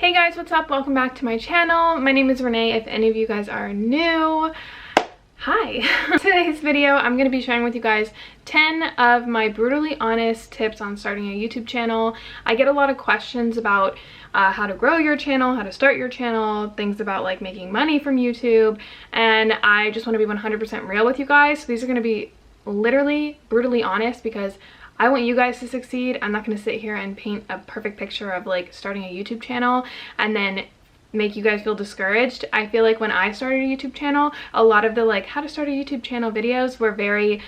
Hey guys, what's up? Welcome back to my channel. My name is Renee. If any of you guys are new, hi. Today's video, I'm going to be sharing with you guys 10 of my brutally honest tips on starting a YouTube channel. I get a lot of questions about how to grow your channel, how to start your channel, things about like making money from YouTube, and I just want to be 100% real with you guys. So these are going to be literally brutally honest because I want you guys to succeed. I'm not going to sit here and paint a perfect picture of like starting a YouTube channel and then make you guys feel discouraged. I feel like when I started a YouTube channel, a lot of the like how to start a YouTube channel videos were very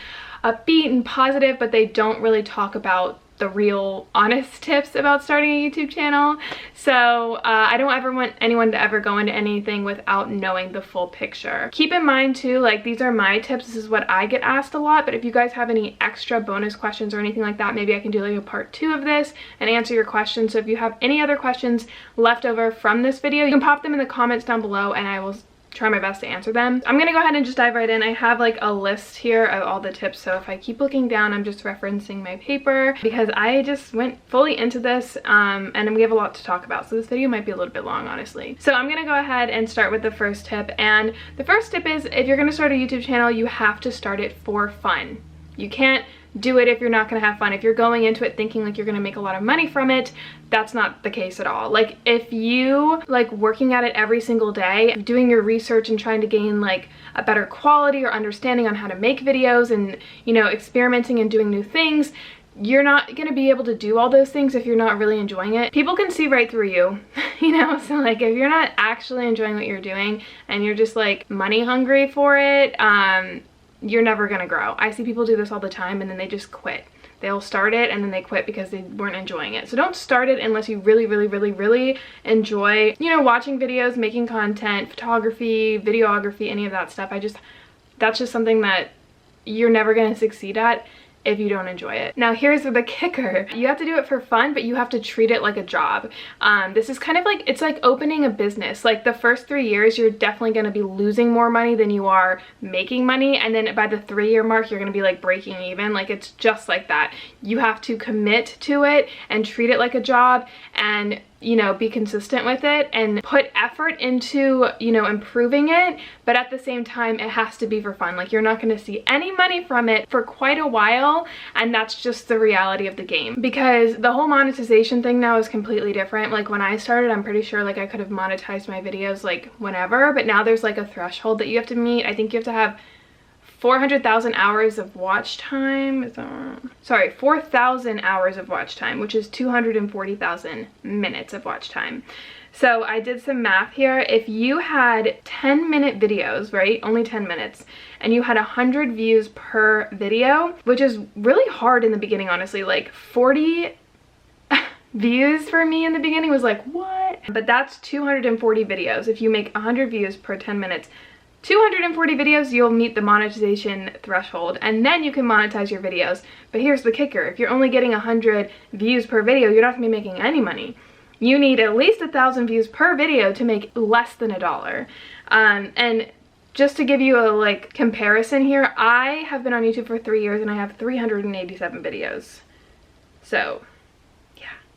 upbeat and positive, but they don't really talk about the real honest tips about starting a YouTube channel. So I don't ever want anyone to ever go into anything without knowing the full picture. Keep in mind too, like these are my tips, this is what I get asked a lot, but if you guys have any extra bonus questions or anything like that, maybe I can do like a part 2 of this and answer your questions. So if you have any other questions left over from this video, you can pop them in the comments down below and I will try my best to answer them. I'm gonna go ahead and just dive right in. I have like a list here of all the tips, so if I keep looking down, I'm just referencing my paper because I just went fully into this and we have a lot to talk about, so this video might be a little bit long, honestly. So I'm gonna go ahead and start with the first tip, and the first tip is if you're gonna start a YouTube channel, you have to start it for fun. You can't do it if you're not gonna have fun. If you're going into it thinking like you're gonna make a lot of money from it, that's not the case at all. Like if you like working at it every single day, doing your research and trying to gain like a better quality or understanding on how to make videos and, you know, experimenting and doing new things, you're not gonna be able to do all those things if you're not really enjoying it. People can see right through you, you know? So like if you're not actually enjoying what you're doing and you're just like money hungry for it, you're never gonna grow. I see people do this all the time and then they just quit. They'll start it and then they quit because they weren't enjoying it. So don't start it unless you really enjoy, you know, watching videos, making content, photography, videography, any of that stuff. That's just something that you're never gonna succeed at if you don't enjoy it. Now here's the kicker. You have to do it for fun, but you have to treat it like a job. This is kind of like, it's like opening a business. Like the first 3 years, you're definitely gonna be losing more money than you are making money. And then by the 3-year mark, you're gonna be like breaking even. Like it's just like that. You have to commit to it and treat it like a job and, you know, be consistent with it and put effort into, you know, improving it, but at the same time it has to be for fun. Like you're not going to see any money from it for quite a while, and that's just the reality of the game, because the whole monetization thing now is completely different. Like when I started, I'm pretty sure like I could have monetized my videos like whenever, but now there's like a threshold that you have to meet. I think you have to have 400,000 hours of watch time. Sorry, 4,000 hours of watch time, which is 240,000 minutes of watch time. So I did some math here. If you had 10-minute videos, right, only 10 minutes, and you had 100 views per video, which is really hard in the beginning, honestly, like 40 views for me in the beginning was like, what? But that's 240 videos. If you make 100 views per 10 minutes, 240 videos, you'll meet the monetization threshold, and then you can monetize your videos. But here's the kicker. If you're only getting 100 views per video, you're not gonna be making any money. You need at least 1,000 views per video to make less than $1. And just to give you a like comparison here, I have been on YouTube for 3 years and I have 387 videos. So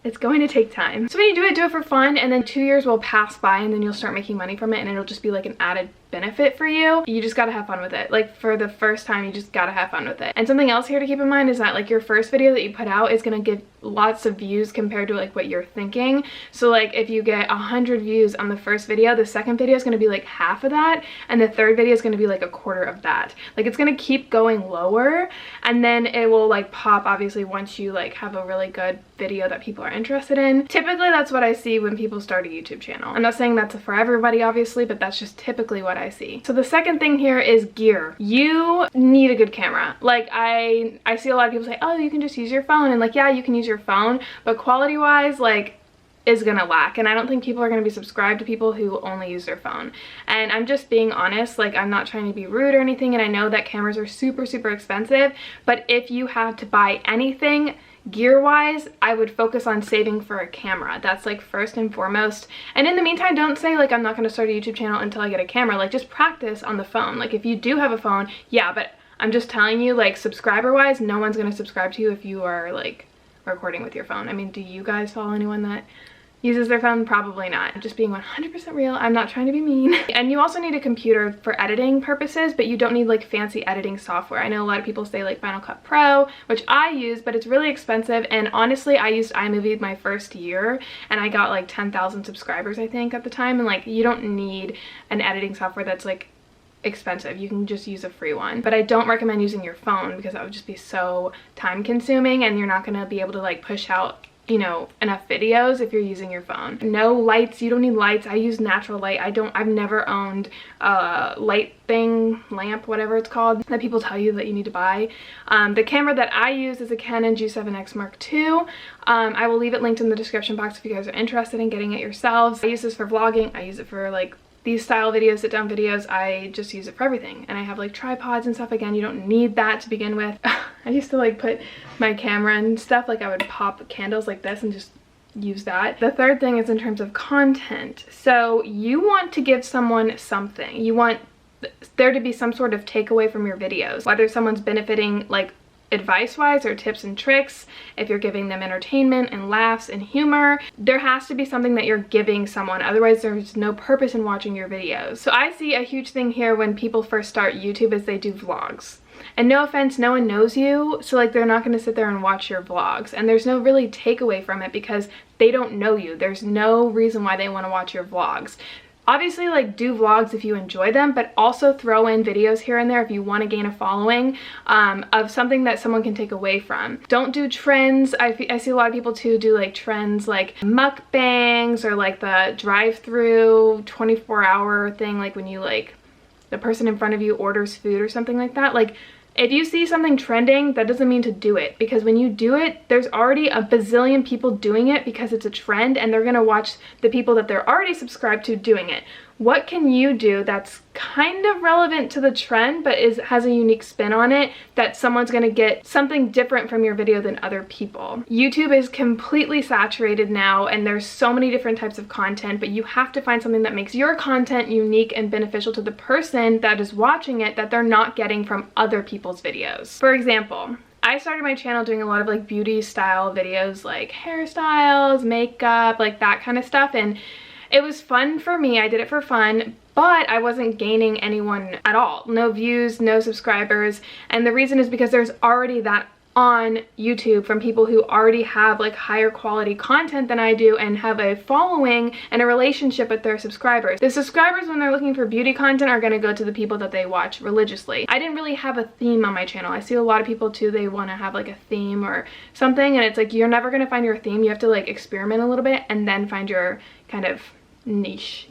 it's going to take time. So when you do it for fun, and then 2 years will pass by and then you'll start making money from it and it'll just be like an added benefit for you. You just gotta have fun with it. Like for the first time, you just gotta have fun with it. And something else here to keep in mind is that like your first video that you put out is gonna get lots of views compared to like what you're thinking. So like if you get 100 views on the first video, the second video is gonna be like half of that, and the third video is gonna be like a quarter of that. Like it's gonna keep going lower, and then it will like pop obviously once you like have a really good video that people are interested in. Typically that's what I see when people start a YouTube channel. I'm not saying that's for everybody obviously, but that's just typically what I see. So the second thing here is gear. You need a good camera. Like I see a lot of people say, oh, you can just use your phone, and like, yeah, you can use your phone, but quality wise, like, is gonna lack. And I don't think people are gonna be subscribed to people who only use their phone. And I'm just being honest, like I'm not trying to be rude or anything, and I know that cameras are super expensive, but if you have to buy anything gear wise, I would focus on saving for a camera. That's like first and foremost. And in the meantime, don't say like I'm not going to start a YouTube channel until I get a camera. Like just practice on the phone. Like if you do have a phone, yeah, but I'm just telling you, like subscriber wise, no one's going to subscribe to you if you are like recording with your phone. I mean, do you guys follow anyone that uses their phone? Probably not. I'm just being 100% real. I'm not trying to be mean. And you also need a computer for editing purposes, but you don't need like fancy editing software. I know a lot of people say like Final Cut Pro, which I use, but it's really expensive. And honestly, I used iMovie my first year and I got like 10,000 subscribers, I think, at the time. And like, you don't need an editing software that's like expensive. You can just use a free one. But I don't recommend using your phone because that would just be so time consuming and you're not going to be able to like push out, you know, enough videos if you're using your phone. No lights. You don't need lights. I use natural light. I've never owned a light thing, lamp, whatever it's called, that people tell you that you need to buy. The camera that I use is a Canon G7X Mark II. I will leave it linked in the description box if you guys are interested in getting it yourselves. I use this for vlogging. I use it for like these style videos, sit down videos. I just use it for everything. And I have like tripods and stuff. Again, you don't need that to begin with. I used to like put my camera and stuff, like I would pop candles like this and just use that. The third thing is in terms of content. So you want to give someone something. You want there to be some sort of takeaway from your videos, whether someone's benefiting like advice-wise or tips and tricks. If you're giving them entertainment and laughs and humor, there has to be something that you're giving someone, otherwise there's no purpose in watching your videos. So I see a huge thing here when people first start YouTube is they do vlogs. And no offense, no one knows you, so like they're not going to sit there and watch your vlogs, and there's no really takeaway from it because they don't know you. There's no reason why they want to watch your vlogs. Obviously, like, do vlogs if you enjoy them, but also throw in videos here and there if you want to gain a following of something that someone can take away from. Don't do trends. I see a lot of people too do like trends like mukbangs or like the drive-through 24-hour thing, like when you like the person in front of you orders food or something like that. Like, if you see something trending, that doesn't mean to do it, because when you do it, there's already a bazillion people doing it because it's a trend, and they're gonna watch the people that they're already subscribed to doing it. What can you do that's kind of relevant to the trend but has a unique spin on it that someone's gonna get something different from your video than other people? YouTube is completely saturated now and there's so many different types of content, but you have to find something that makes your content unique and beneficial to the person that is watching it that they're not getting from other people's videos. For example, I started my channel doing a lot of like beauty style videos, like hairstyles, makeup, like that kind of stuff, and it was fun for me. I did it for fun, but I wasn't gaining anyone at all. No views, no subscribers. And the reason is because there's already that on YouTube from people who already have like higher quality content than I do and have a following and a relationship with their subscribers. The subscribers, when they're looking for beauty content, are going to go to the people that they watch religiously. I didn't really have a theme on my channel. I see a lot of people too, they want to have like a theme or something, and it's like you're never going to find your theme. You have to like experiment a little bit and then find your kind of niche.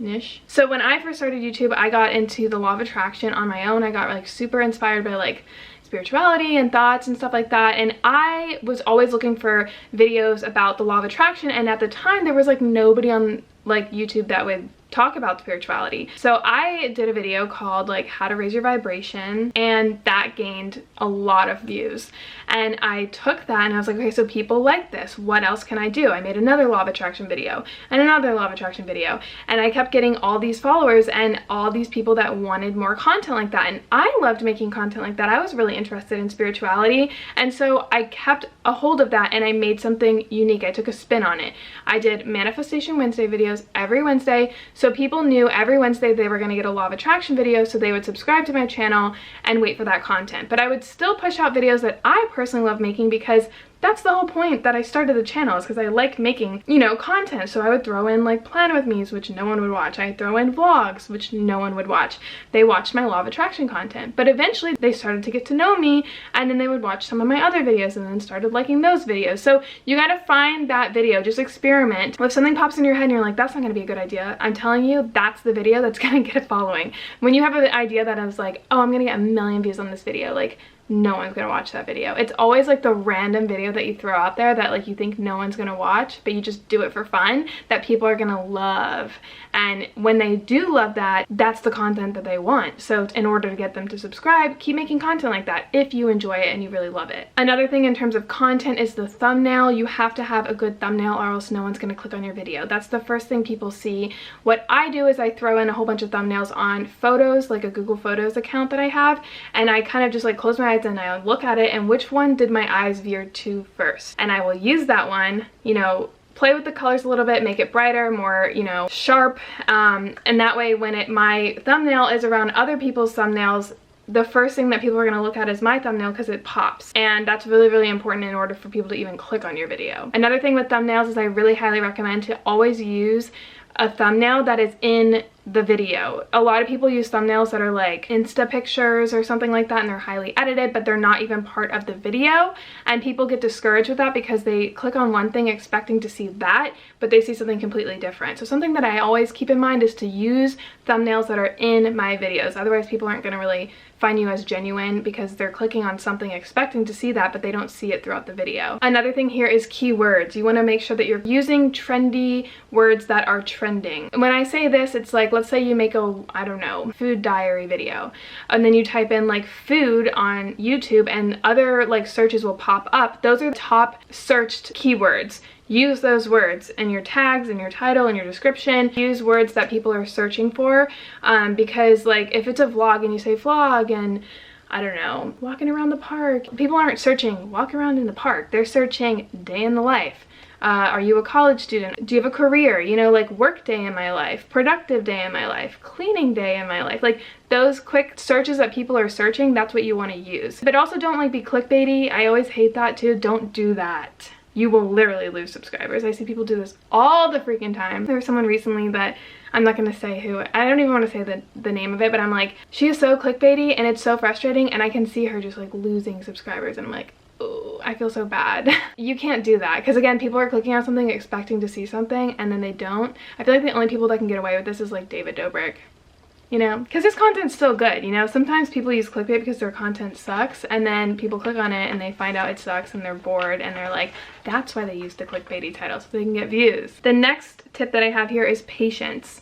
So when I first started YouTube, I got into the law of attraction on my own. I got like super inspired by like spirituality and thoughts and stuff like that, and I was always looking for videos about the law of attraction, and at the time there was like nobody on like YouTube that would talk about spirituality. So I did a video called like how to raise your vibration, and that gained a lot of views, and I took that and I was like, okay, so people like this, what else can I do? I made another law of attraction video and another law of attraction video, and I kept getting all these followers and all these people that wanted more content like that, and I loved making content like that. I was really interested in spirituality, and so I kept a hold of that and I made something unique. I took a spin on it. I did Manifestation Wednesday videos every Wednesday, so people knew every Wednesday they were going to get a law of attraction video, so they would subscribe to my channel and wait for that content. But I would still push out videos that I personally love making, because that's the whole point that I started the channel, is because I like making, you know, content. So I would throw in like plan with me's, which no one would watch. I'd throw in vlogs, which no one would watch. They watched my law of attraction content, but eventually they started to get to know me, and then they would watch some of my other videos and then started liking those videos. So you got to find that video, just experiment. If something pops in your head and you're like, that's not going to be a good idea, I'm telling you, that's the video that's going to get a following. When you have an idea that is like, oh, I'm going to get 1 million views on this video, like, no one's gonna watch that video. It's always like the random video that you throw out there that like you think no one's gonna watch, but you just do it for fun, that people are gonna love. And when they do love that, that's the content that they want. So in order to get them to subscribe, keep making content like that if you enjoy it and you really love it. Another thing in terms of content is the thumbnail. You have to have a good thumbnail or else no one's gonna click on your video. That's the first thing people see. What I do is I throw in a whole bunch of thumbnails on photos, like a Google Photos account that I have, and I kind of just like close my eyes and I look at it and which one did my eyes veer to first, and I will use that one, you know, play with the colors a little bit, make it brighter, more, you know, sharp, and that way when my thumbnail is around other people's thumbnails, the first thing that people are going to look at is my thumbnail because it pops, and that's really, really important in order for people to even click on your video. Another thing with thumbnails is I really highly recommend to always use a thumbnail that is in the video. A lot of people use thumbnails that are like Insta pictures or something like that, and they're highly edited, but they're not even part of the video, and people get discouraged with that because they click on one thing expecting to see that, but they see something completely different. So something that I always keep in mind is to use thumbnails that are in my videos. Otherwise people aren't going to really find you as genuine because they're clicking on something expecting to see that, but they don't see it throughout the video. Another thing here is keywords. You want to make sure that you're using trendy words that are trending. When I say this, it's like, let's say you make a, I don't know, food diary video, and then you type in like food on YouTube and other like searches will pop up. Those are the top searched keywords. Use those words in your tags, in your title, in your description. Use words that people are searching for, because like if it's a vlog and you say vlog and I don't know, walking around the park, people aren't searching walk around in the park. They're searching day in the life. Are you a college student? Do you have a career? You know, like work day in my life, productive day in my life, cleaning day in my life. Like those quick searches that people are searching, that's what you want to use. But also don't like be clickbaity. I always hate that too. Don't do that. You will literally lose subscribers. I see people do this all the freaking time. There was someone recently that, I'm not gonna say who, I don't even want to say the name of it, but I'm like, she is so clickbaity and it's so frustrating, and I can see her just like losing subscribers, and I'm like, oh, I feel so bad. You can't do that, because again, people are clicking on something expecting to see something and then they don't. I feel like the only people that can get away with this is like David Dobrik. You know, because his content's still good, you know. Sometimes people use clickbait because their content sucks, and then people click on it and they find out it sucks and they're bored and they're like, that's why they used the clickbaity title, so they can get views. The next tip that I have here is patience.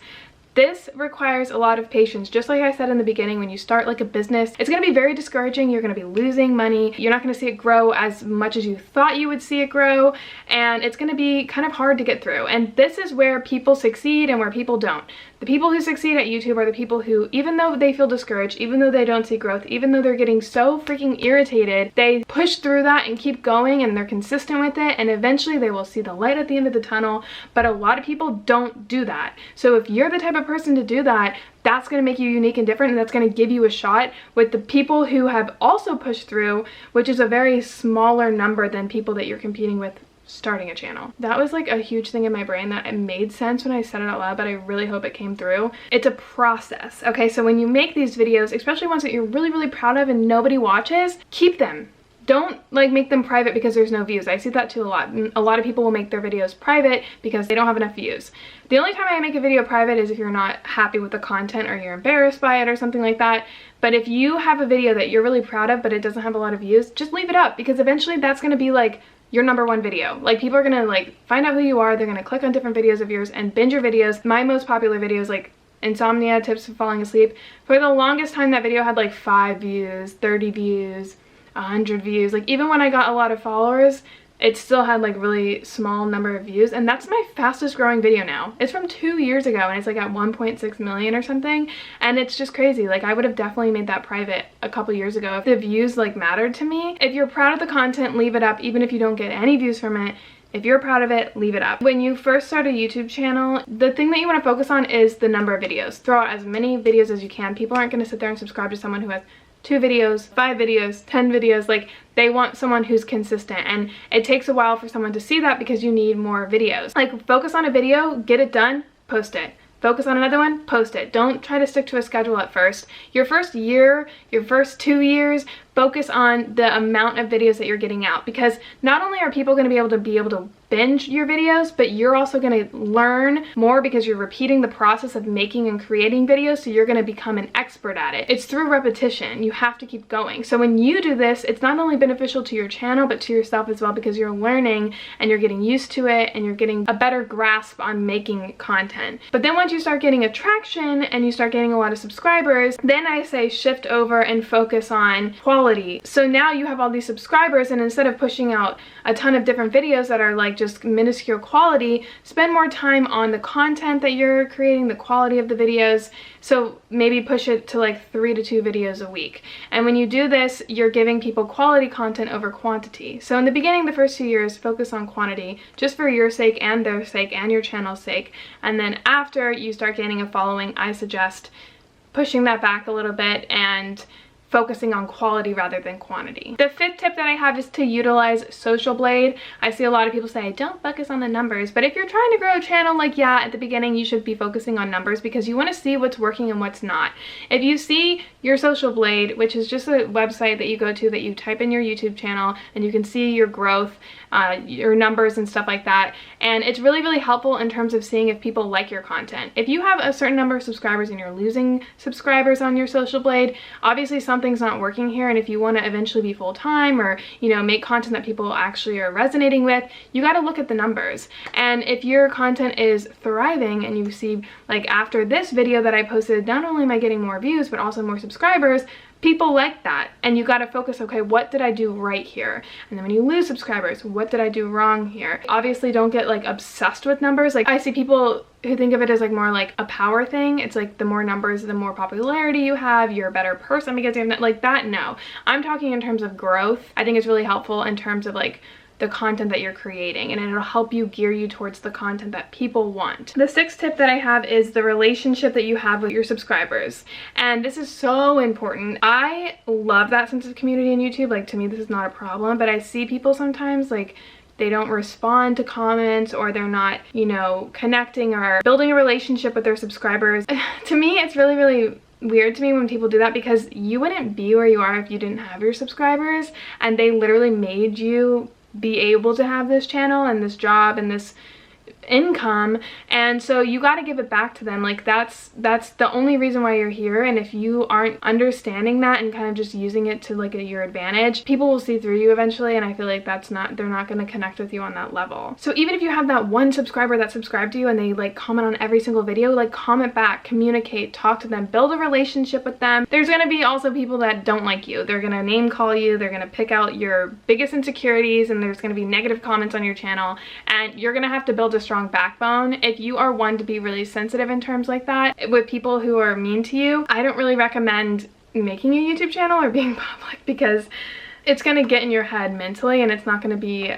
This requires a lot of patience. Just like I said in the beginning, when you start like a business, it's going to be very discouraging. You're going to be losing money. You're not going to see it grow as much as you thought you would see it grow, and it's going to be kind of hard to get through. And this is where people succeed and where people don't. The people who succeed at YouTube are the people who, even though they feel discouraged, even though they don't see growth, even though they're getting so freaking irritated, they push through that and keep going, and they're consistent with it, and eventually they will see the light at the end of the tunnel. But a lot of people don't do that. So if you're the type of person to do that, that's going to make you unique and different, and that's going to give you a shot with the people who have also pushed through, which is a very smaller number than people that you're competing with starting a channel. That was like a huge thing in my brain that it made sense when I said it out loud, but I really hope it came through. It's a process. Okay, so when you make these videos, especially ones that you're really, really proud of and nobody watches, keep them. Don't like make them private because there's no views. I see that too a lot. A lot of people will make their videos private because they don't have enough views. The only time I make a video private is if you're not happy with the content or you're embarrassed by it or something like that. But if you have a video that you're really proud of but it doesn't have a lot of views, just leave it up, because eventually that's going to be like your #1 video. Like, people are gonna like find out who you are, they're gonna click on different videos of yours and binge your videos. My most popular videos, like insomnia, tips for falling asleep, for the longest time that video had like 5 views, 30 views, 100 views. Like, even when I got a lot of followers, it still had like really small number of views, and that's my fastest growing video now. It's from 2 years ago and it's like at 1.6 million or something, and it's just crazy. Like, I would have definitely made that private a couple years ago if the views like mattered to me. If you're proud of the content, leave it up. Even if you don't get any views from it, if you're proud of it, leave it up. When you first start a YouTube channel, the thing that you want to focus on is the number of videos. Throw out as many videos as you can. People aren't going to sit there and subscribe to someone who has 2 videos, 5 videos, 10 videos. Like, they want someone who's consistent, and it takes a while for someone to see that because you need more videos. Like, focus on a video, get it done, post it. Focus on another one, post it. Don't try to stick to a schedule at first. Your first year, your first 2 years, focus on the amount of videos that you're getting out, because not only are people going to be able to binge your videos, but you're also going to learn more because you're repeating the process of making and creating videos, so you're going to become an expert at it. It's through repetition. You have to keep going. So when you do this, it's not only beneficial to your channel but to yourself as well, because you're learning and you're getting used to it and you're getting a better grasp on making content. But then once you start getting attraction and you start getting a lot of subscribers, then I say shift over and focus on quality quality. So now you have all these subscribers, and instead of pushing out a ton of different videos that are like just minuscule quality, spend more time on the content that you're creating, the quality of the videos. So maybe push it to like 3 to 2 videos a week. And when you do this, you're giving people quality content over quantity. So in the beginning, the first 2 years, focus on quantity just for your sake and their sake and your channel's sake. And then after you start gaining a following, I suggest pushing that back a little bit and focusing on quality rather than quantity. The 5th tip that I have is to utilize socialblade. I see a lot of people say, don't focus on the numbers, but if you're trying to grow a channel, like yeah, at the beginning you should be focusing on numbers because you want to see what's working and what's not. If you see your socialblade, which is just a website that you go to that you type in your YouTube channel and you can see your growth, your numbers and stuff like that, and it's really, really helpful in terms of seeing if people like your content. If you have a certain number of subscribers and you're losing subscribers on your socialblade, obviously something's not working here, and if you want to eventually be full-time or, you know, make content that people actually are resonating with, you got to look at the numbers. And if your content is thriving and you see, like after this video that I posted, not only am I getting more views but also more subscribers, people like that, and you got to focus, okay, what did I do right here? And then when you lose subscribers, what did I do wrong here? Obviously don't get like obsessed with numbers. Like I see people who think of it as like more like a power thing. It's like the more numbers, the more popularity you have, you're a better person because you have like that. No, I'm talking in terms of growth. I think it's really helpful in terms of like the content that you're creating, and it'll help you gear you towards the content that people want. The 6th tip that I have is the relationship that you have with your subscribers, and this is so important. I love that sense of community in YouTube. Like to me, this is not a problem, but I see people sometimes like they don't respond to comments, or they're not, you know, connecting or building a relationship with their subscribers. To me, it's really, really weird to me when people do that, because you wouldn't be where you are if you didn't have your subscribers, and they literally made you be able to have this channel and this job and this income, and so you got to give it back to them. Like that's the only reason why you're here, and if you aren't understanding that and kind of just using it to like your advantage, people will see through you eventually, and I feel like they're not going to connect with you on that level. So even if you have that one subscriber that subscribed to you and they like comment on every single video, like comment back, communicate, talk to them, build a relationship with them. There's going to be also people that don't like you. They're going to name call you, they're going to pick out your biggest insecurities, and there's going to be negative comments on your channel, and you're going to have to build a strong backbone. If you are one to be really sensitive in terms like that with people who are mean to you, I don't really recommend making a YouTube channel or being public, because it's going to get in your head mentally and it's not going to be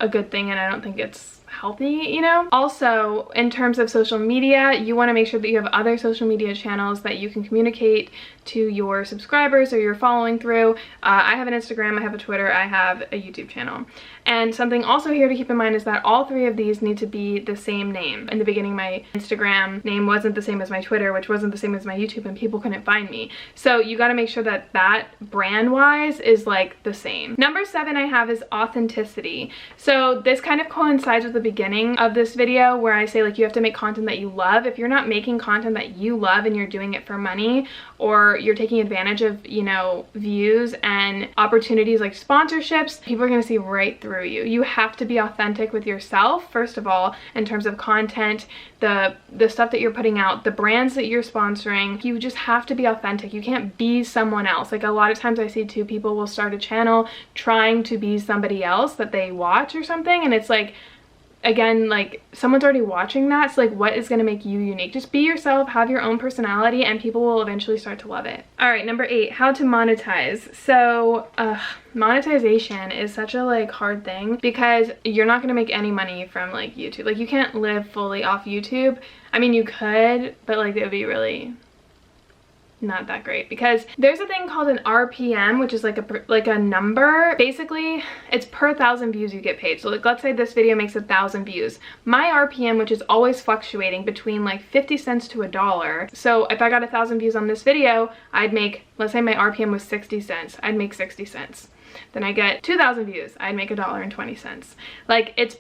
a good thing, and I don't think it's healthy, you know. Also, in terms of social media, you want to make sure that you have other social media channels that you can communicate to your subscribers or you're following through. I have an Instagram, I have a Twitter, I have a YouTube channel. And something also here to keep in mind is that all 3 of these need to be the same name. In the beginning, my Instagram name wasn't the same as my Twitter, which wasn't the same as my YouTube, and people couldn't find me. So you got to make sure that that brand-wise is like the same. Number 7 I have is authenticity. So this kind of coincides with the beginning of this video where I say like you have to make content that you love. If you're not making content that you love and you're doing it for money, or you're taking advantage of, you know, views and opportunities like sponsorships, people are going to see right through you. You have to be authentic with yourself, first of all, in terms of content, the stuff that you're putting out, the brands that you're sponsoring. You just have to be authentic. You can't be someone else. Like a lot of times I see too, people will start a channel trying to be somebody else that they watch or something, and it's like, again, like someone's already watching that, so like what is going to make you unique? Just be yourself, have your own personality, and people will eventually start to love it. All right, number 8, how to monetize. So monetization is such a like hard thing, because you're not going to make any money from like YouTube. Like you can't live fully off YouTube. I mean, you could, but like it would be really not that great, because there's a thing called an RPM, which is like a number. Basically, it's per 1,000 views you get paid. So like, let's say this video makes 1,000 views. My RPM, which is always fluctuating between like 50 cents to $1. So if I got 1,000 views on this video, I'd make, let's say my RPM was 60 cents, I'd make 60 cents. Then I get 2,000 views, I'd make $1.20. Like it's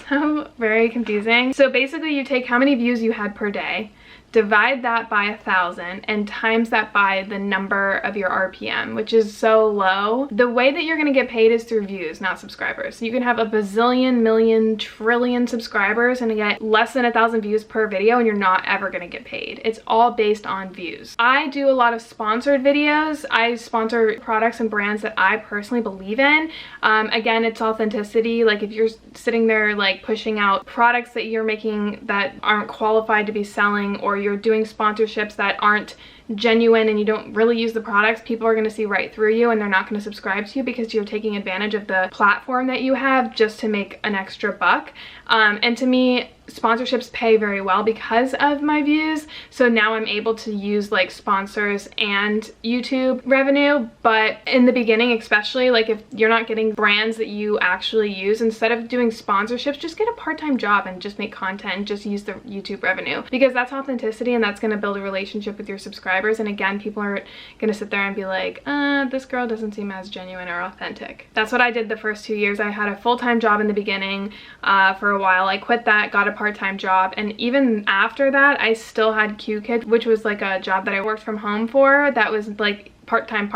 so very confusing. So basically you take how many views you had per day, divide that by 1,000 and times that by the number of your RPM, which is so low. The way that you're gonna get paid is through views, not subscribers. So you can have a bazillion, million, trillion subscribers and get less than 1,000 views per video and you're not ever gonna get paid. It's all based on views. I do a lot of sponsored videos. I sponsor products and brands that I personally believe in. Again, it's authenticity. Like if you're sitting there like pushing out products that you're making that aren't qualified to be selling, or you're doing sponsorships that aren't genuine and you don't really use the products, people are going to see right through you and they're not going to subscribe to you because you're taking advantage of the platform that you have just to make an extra buck. And to me, sponsorships pay very well because of my views. So now I'm able to use like sponsors and YouTube revenue. But in the beginning, especially, like if you're not getting brands that you actually use, instead of doing sponsorships, just get a part-time job and just make content and just use the YouTube revenue, because that's authenticity and that's going to build a relationship with your subscribers. And again, people are going to sit there and be like, this girl doesn't seem as genuine or authentic. That's what I did the first 2 years. I had a full-time job in the beginning for a while. I quit that, got a part-time job, and even after that I still had QKids, which was like a job that I worked from home for, that was like part-time,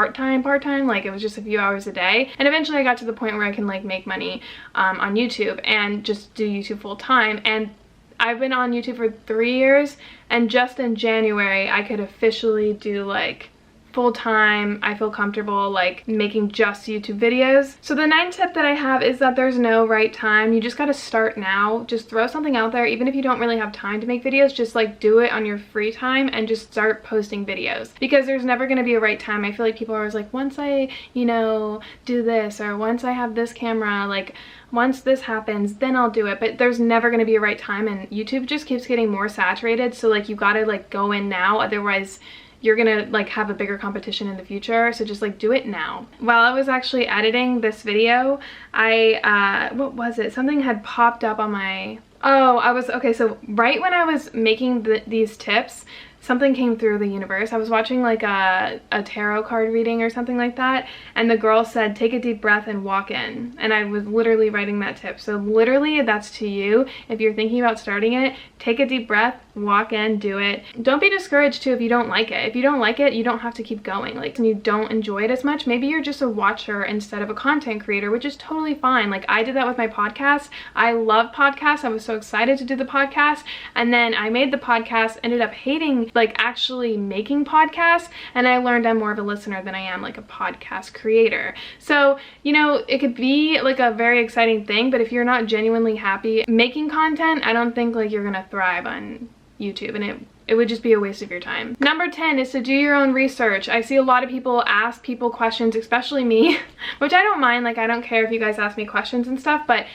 like it was just a few hours a day. And eventually I got to the point where I can like make money on YouTube and just do YouTube full-time. And I've been on YouTube for 3 years, and just in January I could officially do like full-time. I feel comfortable like making just YouTube videos. So the 9th tip that I have is that there's no right time. You just got to start now. Just throw something out there. Even if you don't really have time to make videos, just like do it on your free time and just start posting videos, because there's never going to be a right time. I feel like people are always like, once I, you know, do this, or once I have this camera, like once this happens, then I'll do it. But there's never going to be a right time, and YouTube just keeps getting more saturated. So like you got to like go in now, otherwise you're gonna like have a bigger competition in the future. So just like do it now. While I was actually editing this video, what was it? Something had popped up on my, okay, so right when I was making these tips, something came through the universe. I was watching like a tarot card reading or something like that, and the girl said, take a deep breath and walk in. And I was literally writing that tip. So literally that's to you. If you're thinking about starting it, take a deep breath, walk in, do it. Don't be discouraged too if you don't like it. If you don't like it, you don't have to keep going. Like, and you don't enjoy it as much, maybe you're just a watcher instead of a content creator, which is totally fine. Like I did that with my podcast. I love podcasts. I was so excited to do the podcast, and then I made the podcast, ended up hating like actually making podcasts, and I learned I'm more of a listener than I am like a podcast creator. So, you know, it could be like a very exciting thing, but if you're not genuinely happy making content, I don't think like you're gonna thrive on YouTube, and it would just be a waste of your time. Number 10 is to do your own research. I see a lot of people ask people questions, especially me, which I don't mind. Like I don't care if you guys ask me questions and stuff, but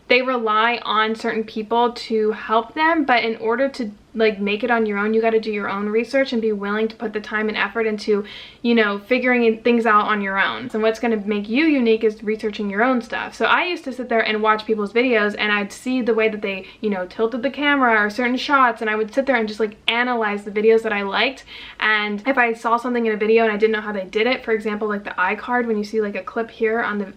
they rely on certain people to help them. But in order to like make it on your own, you got to do your own research and be willing to put the time and effort into, you know, figuring things out on your own. So what's going to make you unique is researching your own stuff. So I used to sit there and watch people's videos, and I'd see the way that they, you know, tilted the camera or certain shots, and I would sit there and just like analyze the videos that I liked. And if I saw something in a video and I didn't know how they did it, for example, like the iCard, when you see like a clip here on the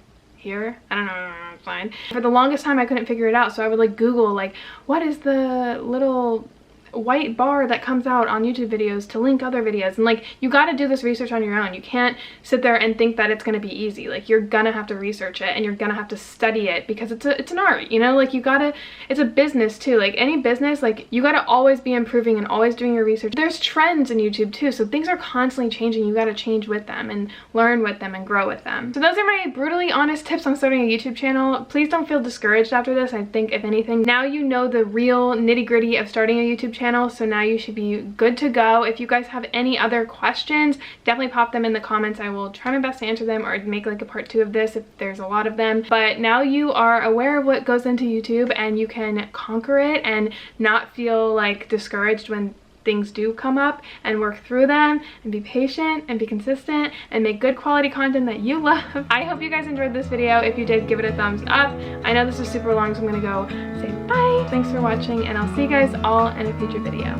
I don't know, fine. For the longest time I couldn't figure it out, so I would like Google like, what is the little white bar that comes out on YouTube videos to link other videos. And like, you got to do this research on your own. You can't sit there and think that it's going to be easy. Like, you're gonna have to research it, and you're gonna have to study it, because it's an art, you know? Like, you gotta, it's a business too. Like any business, like you gotta always be improving and always doing your research. There's trends in YouTube too, so things are constantly changing. You gotta change with them and learn with them and grow with them. So those are my brutally honest tips on starting a YouTube channel. Please don't feel discouraged after this. I think if anything, now you know the real nitty-gritty of starting a YouTube channel, so now you should be good to go. If you guys have any other questions, definitely pop them in the comments. I will try my best to answer them, or make like a part 2 of this if there's a lot of them. But now you are aware of what goes into YouTube, and you can conquer it and not feel like discouraged when things do come up, and work through them, and be patient and be consistent and make good quality content that you love. I hope you guys enjoyed this video. If you did, give it a thumbs up. I know this was super long, so I'm gonna go say bye. Thanks for watching, and I'll see you guys all in a future video.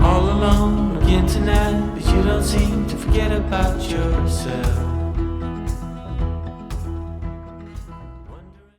All alone again tonight, but you don't seem to forget about yourself.